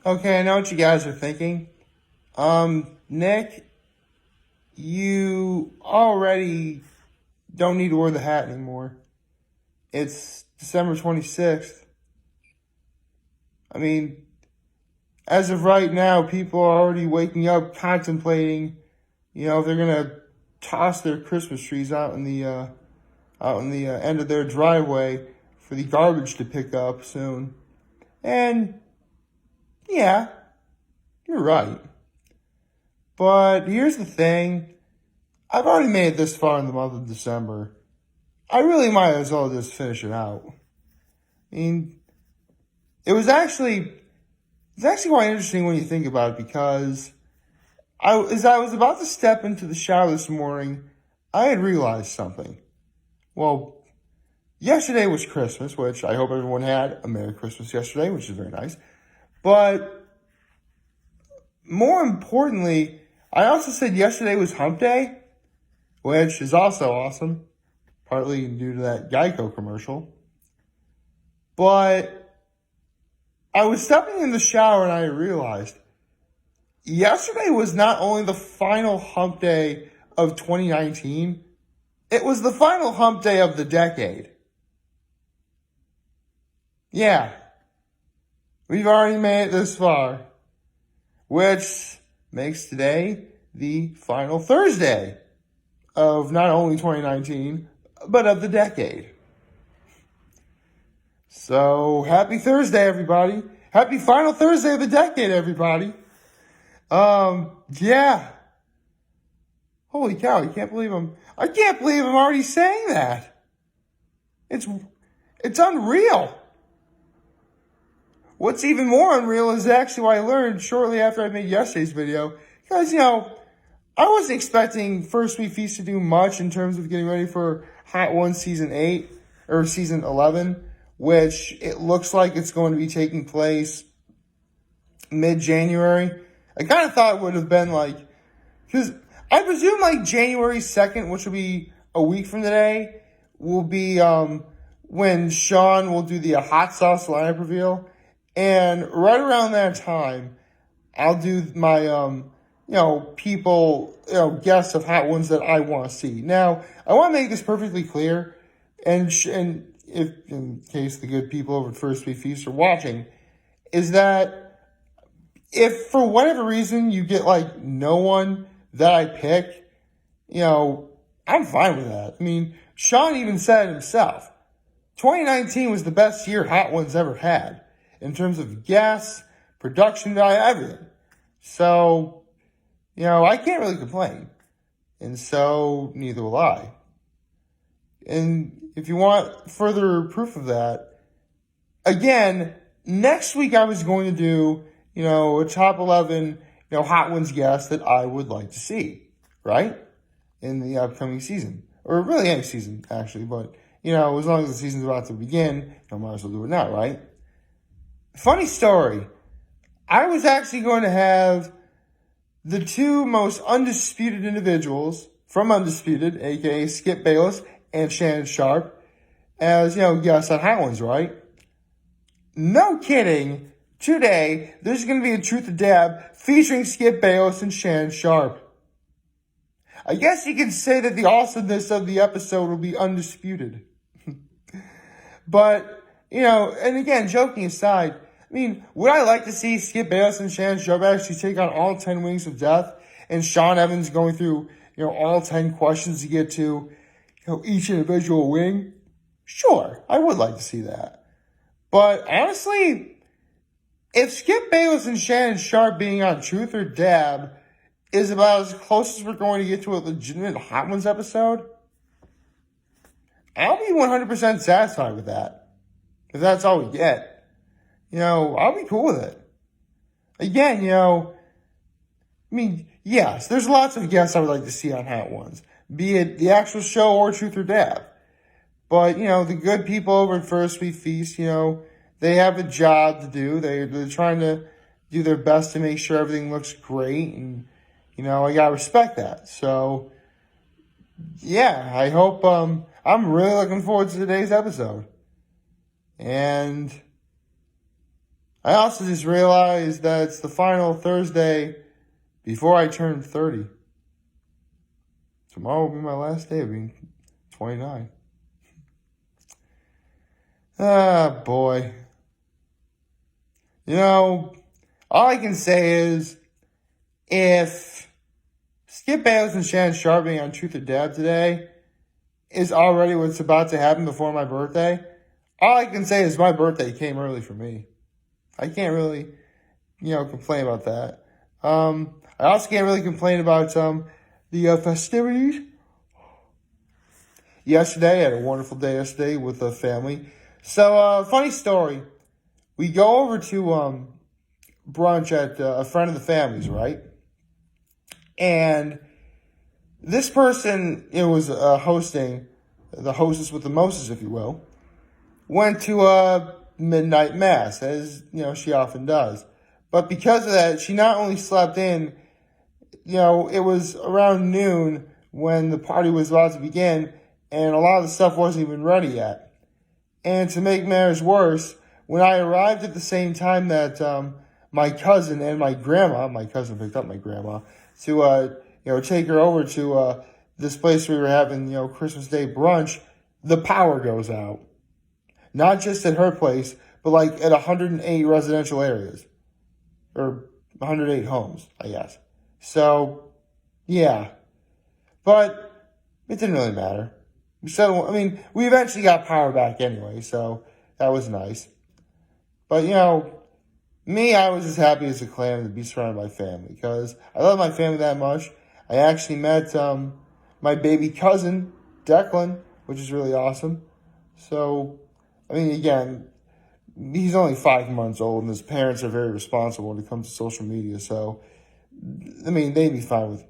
Okay, I know what you guys are thinking. Nick, you already don't need to wear the hat anymore. It's December 26th. I mean, as of right now, people are already waking up contemplating, if they're gonna toss their Christmas trees out in the end of their driveway for the garbage to pick up soon. And yeah, you're right. But here's the thing. I've already made it this far in the month of December. I really might as well just finish it out. I mean, it was actually quite interesting when you think about it, because as I was about to step into the shower this morning, I had realized something. Well, yesterday was Christmas, which I hope everyone had a Merry Christmas yesterday, which is very nice. But more importantly, I also said yesterday was Hump Day, which is also awesome, partly due to that Geico commercial. But I was stepping in the shower and I realized yesterday was not only the final Hump Day of 2019, it was the final Hump Day of the decade. Yeah, we've already made it this far, which makes today the final Thursday of not only 2019, but of the decade. So, happy Thursday, everybody. Happy final Thursday of the decade, everybody. Yeah. Holy cow, I can't believe I'm already saying that. It's unreal. What's even more unreal is actually what I learned shortly after I made yesterday's video. Because, I wasn't expecting First Week Feast to do much in terms of getting ready for Hot Ones Season 8, or Season 11, which it looks like it's going to be taking place mid-January. I kind of thought it would have been because I presume January 2nd, which will be a week from today, will be when Sean will do the hot sauce lineup reveal. And right around that time, I'll do my, guests of Hot Ones that I want to see. Now, I want to make this perfectly clear, and if in case the good people over at First Week Feast are watching, is that if for whatever reason you get no one that I pick, I'm fine with that. I mean, Sean even said it himself. 2019 was the best year Hot Ones ever had in terms of guests, production value, everything. So, I can't really complain. And so, neither will I. And if you want further proof of that, again, next week I was going to do, a top 11, Hot Ones guests that I would like to see, right? In the upcoming season. Or really any season, actually. But, as long as the season's about to begin, I might as well do it now, right? Funny story. I was actually going to have the two most undisputed individuals from Undisputed, aka Skip Bayless and Shannon Sharp, as, guests on Hot Ones, right? No kidding. Today, there's going to be a Truth or Dab featuring Skip Bayless and Shannon Sharp. I guess you could say that the awesomeness of the episode will be undisputed. But, and again, joking aside, I mean, would I like to see Skip Bayless and Shannon Sharp actually take on all 10 wings of death, and Sean Evans going through, all 10 questions to get to, each individual wing? Sure, I would like to see that. But honestly, if Skip Bayless and Shannon Sharp being on Truth or Dab is about as close as we're going to get to a legitimate Hot Ones episode, I'll be 100% satisfied with that. If that's all we get. I'll be cool with it. Again, yes, there's lots of guests I would like to see on Hot Ones, be it the actual show or Truth or Dab. But, the good people over at First Week Feast, they have a job to do. They're trying to do their best to make sure everything looks great. And, I gotta respect that. So, yeah, I hope, I'm really looking forward to today's episode. And I also just realized that it's the final Thursday before I turn 30. Tomorrow will be my last day of being 29. Ah, boy. You know, all I can say is if Skip Bayless and Shannon Sharp being on Truth or Dab today is already what's about to happen before my birthday, all I can say is my birthday came early for me. I can't really, complain about that. I also can't really complain about the festivities. Yesterday, I had a wonderful day yesterday with the family. So, funny story. We go over to brunch at a friend of the family's, right? And this person, was hosting, the hostess with the mostest, if you will, went to a midnight mass, as, she often does. But because of that, she not only slept in, it was around noon when the party was about to begin, and a lot of the stuff wasn't even ready yet. And to make matters worse, when I arrived at the same time that my cousin and my cousin picked up my grandma, to take her over to this place we were having, Christmas Day brunch, the power goes out. Not just at her place, but like at 108 residential areas. Or 108 homes, I guess. So, yeah. But it didn't really matter. So, we eventually got power back anyway, so that was nice. But, me, I was as happy as a clam to be surrounded by family because I love my family that much. I actually met my baby cousin, Declan, which is really awesome. So, again, he's only 5 months old and his parents are very responsible when it comes to social media. So, they'd be fine with,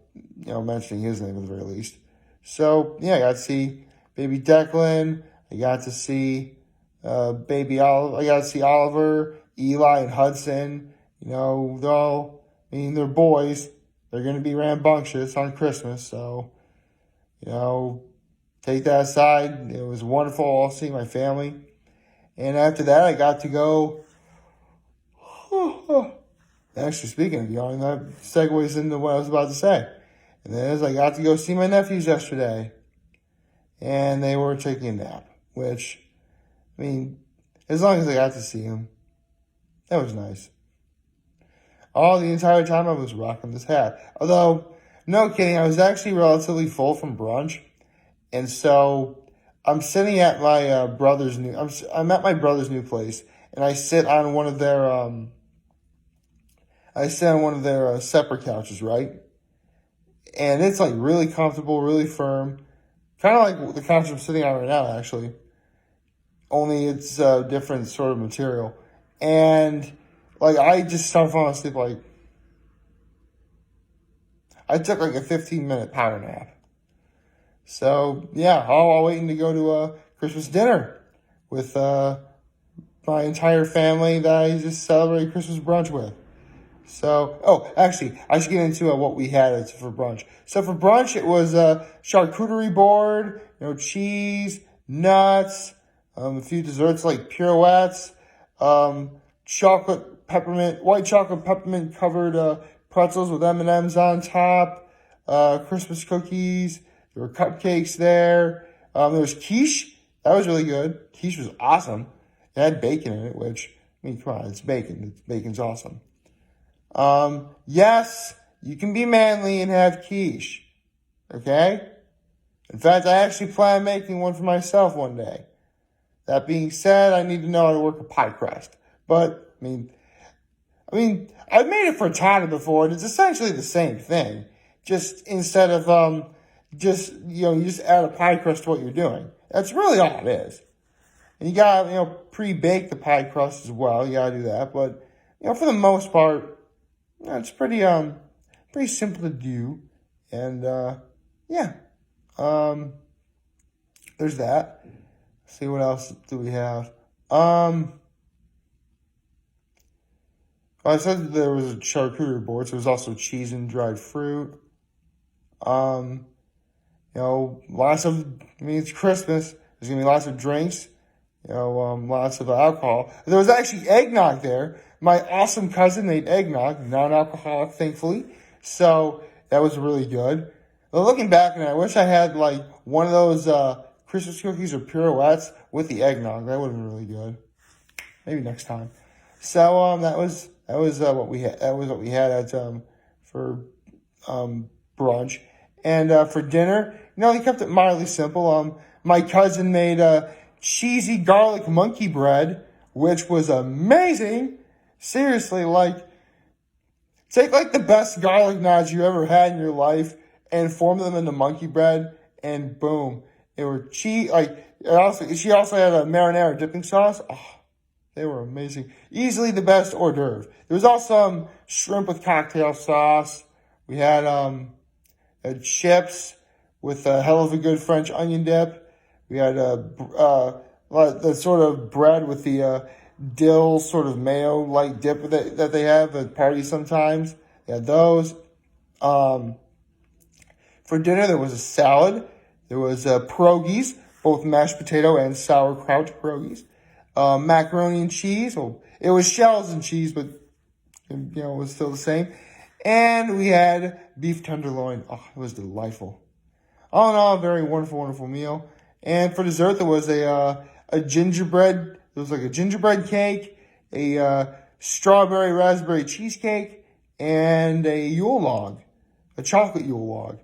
mentioning his name at the very least. So, yeah, I got to see baby Declan. I got to see baby Oliver. I got to see Oliver, Eli, and Hudson. They're all, they're boys. They're going to be rambunctious on Christmas. So, take that aside. It was wonderful all seeing my family. And after that, I got to go. Actually, speaking of yawning, that segues into what I was about to say. And that is, I got to go see my nephews yesterday. And they were taking a nap, which, as long as I got to see them, that was nice. The entire time I was rocking this hat. Although, no kidding, I was actually relatively full from brunch. And so I'm sitting at my brother's I'm at my brother's new place, and I sit on one of their separate couches, right? And it's like really comfortable, really firm, kind of like the couch I'm sitting on right now, actually. Only it's a different sort of material, and like I just started falling asleep. Like I took like a 15-minute power nap. So, yeah, all waiting to go to a Christmas dinner with my entire family that I just celebrate Christmas brunch with. So, actually, I should get into what we had for brunch. So, for brunch, it was a charcuterie board, cheese, nuts, a few desserts like pirouettes, white chocolate peppermint covered pretzels with M&Ms on top, Christmas cookies. There were cupcakes there. There was quiche. That was really good. Quiche was awesome. It had bacon in it, which, come on, it's bacon. Bacon's awesome. Yes, you can be manly and have quiche. Okay? In fact, I actually plan on making one for myself one day. That being said, I need to know how to work a pie crust. But, I've made it frittata before, and it's essentially the same thing. Just instead of, you just add a pie crust to what you're doing. That's really all it is. And you gotta, pre-bake the pie crust as well. You gotta do that. But, for the most part, it's pretty simple to do. And, yeah. There's that. Let's see, what else do we have? I said there was a charcuterie board, so there's also cheese and dried fruit. Lots of, it's Christmas. There's going to be lots of drinks. lots of alcohol. There was actually eggnog there. My awesome cousin made eggnog, non-alcoholic, thankfully. So that was really good. But looking back, and I wish I had like one of those Christmas cookies or pirouettes with the eggnog. That would have been really good. Maybe next time. So that was what we had. That was what we had at for brunch, and for dinner. They kept it mildly simple. My cousin made cheesy garlic monkey bread, which was amazing. Seriously, take like the best garlic knots you ever had in your life and form them into monkey bread, and boom, they were cheese. She also had a marinara dipping sauce. Oh, they were amazing. Easily the best hors d'oeuvre. There was also shrimp with cocktail sauce. We had chips with a hell of a good French onion dip. We had the sort of bread with the dill sort of mayo-like dip that they have at parties sometimes. They had those. For dinner, there was a salad. There was pierogies, both mashed potato and sauerkraut pierogies. Macaroni and cheese. Well, it was shells and cheese, but it was still the same. And we had beef tenderloin. Oh, it was delightful. All in all, a very wonderful, wonderful meal. And for dessert, there was a gingerbread. There was like a gingerbread cake, a strawberry raspberry cheesecake, and a Yule log, a chocolate Yule log.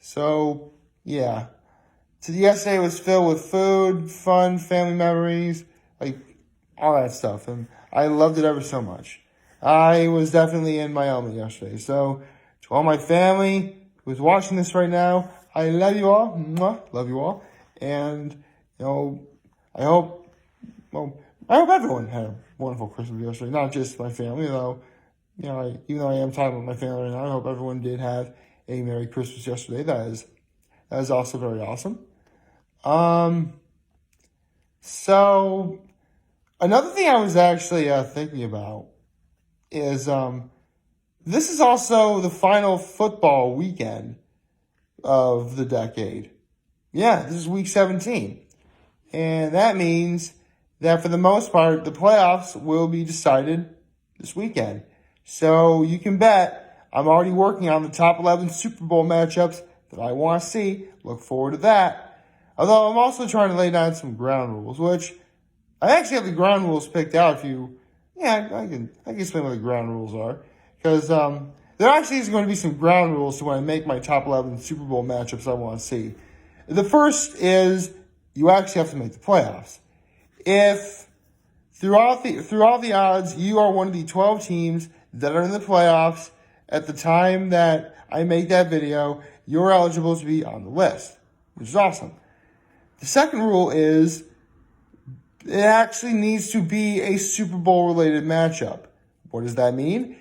So, yeah. So yesterday was filled with food, fun, family memories, all that stuff. And I loved it ever so much. I was definitely in my element yesterday. So, to all my family who's watching this right now, I love you all. Mwah, love you all. And, I hope everyone had a wonderful Christmas yesterday. Not just my family, though, even though I am talking about my family right now, I hope everyone did have a Merry Christmas yesterday. That is also very awesome. So, another thing I was actually thinking about is this is also the final football weekend of the decade. Yeah, this is week 17. And that means that for the most part, the playoffs will be decided this weekend. So you can bet I'm already working on the top 11 Super Bowl matchups that I want to see. Look forward to that. Although I'm also trying to lay down some ground rules, which I actually have the ground rules picked out. I can explain what the ground rules are. Because there actually is going to be some ground rules to when I make my top 11 Super Bowl matchups I want to see. The first is you actually have to make the playoffs. If through all the odds you are one of the 12 teams that are in the playoffs at the time that I make that video, you're eligible to be on the list, which is awesome. The second rule is it actually needs to be a Super Bowl related matchup. What does that mean?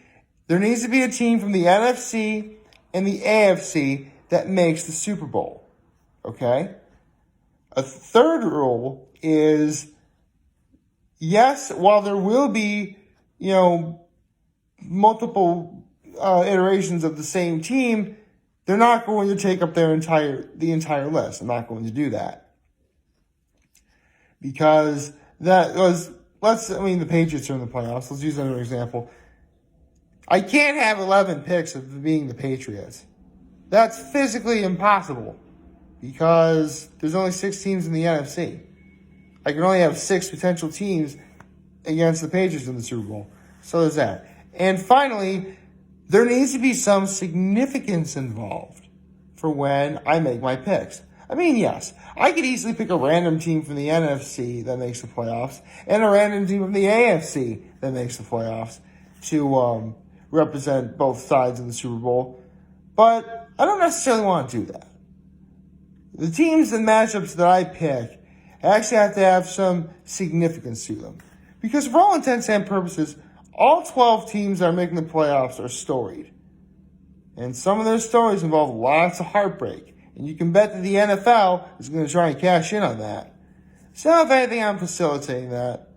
There needs to be a team from the NFC and the AFC that makes the Super Bowl. Okay? A third rule is, yes, while there will be, multiple iterations of the same team, they're not going to take up the entire list. I'm not going to do that. Because the Patriots are in the playoffs. Let's use another example. I can't have 11 picks of being the Patriots. That's physically impossible because there's only 6 teams in the NFC. I can only have 6 potential teams against the Patriots in the Super Bowl. So there's that. And finally, there needs to be some significance involved for when I make my picks. I mean, yes, I could easily pick a random team from the NFC that makes the playoffs and a random team from the AFC that makes the playoffs to represent both sides in the Super Bowl. But I don't necessarily want to do that. The teams and matchups that I pick actually have to have some significance to them. Because for all intents and purposes, all 12 teams that are making the playoffs are storied. And some of their stories involve lots of heartbreak. And you can bet that the NFL is going to try and cash in on that. So if anything, I'm facilitating that.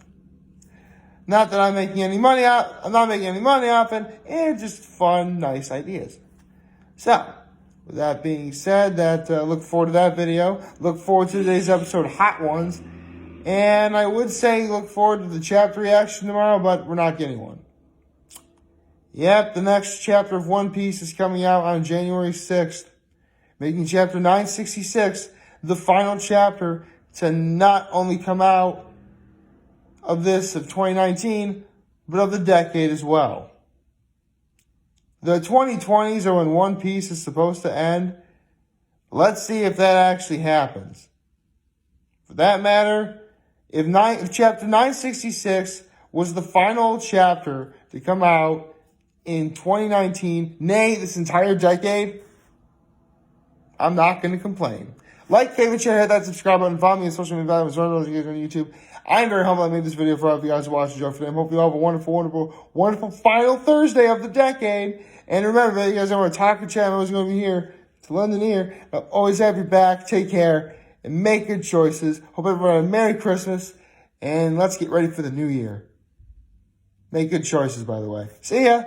Not that I'm not making any money off it. It's just fun, nice ideas. So, with that being said, look forward to that video. Look forward to today's episode, Hot Ones. And I would say look forward to the chapter reaction tomorrow, but we're not getting one. Yep, the next chapter of One Piece is coming out on January 6th, making chapter 966 the final chapter to not only come out of 2019, but of the decade as well. The 2020s are when One Piece is supposed to end. Let's see if that actually happens. For that matter, if chapter 966 was the final chapter to come out in 2019, nay, this entire decade, I'm not going to complain. Like, favorite, share, hit that subscribe button, follow me on social media, as well as you guys on YouTube. I'm very humble I made this video for all of you guys to watch the show today. I hope you all have a wonderful, wonderful, wonderful final Thursday of the decade. And remember, you guys know we're talking chat. I'm always going to be here to lend an ear. I'll always have your back. Take care and make good choices. Hope everyone had a Merry Christmas. And let's get ready for the new year. Make good choices, by the way. See ya.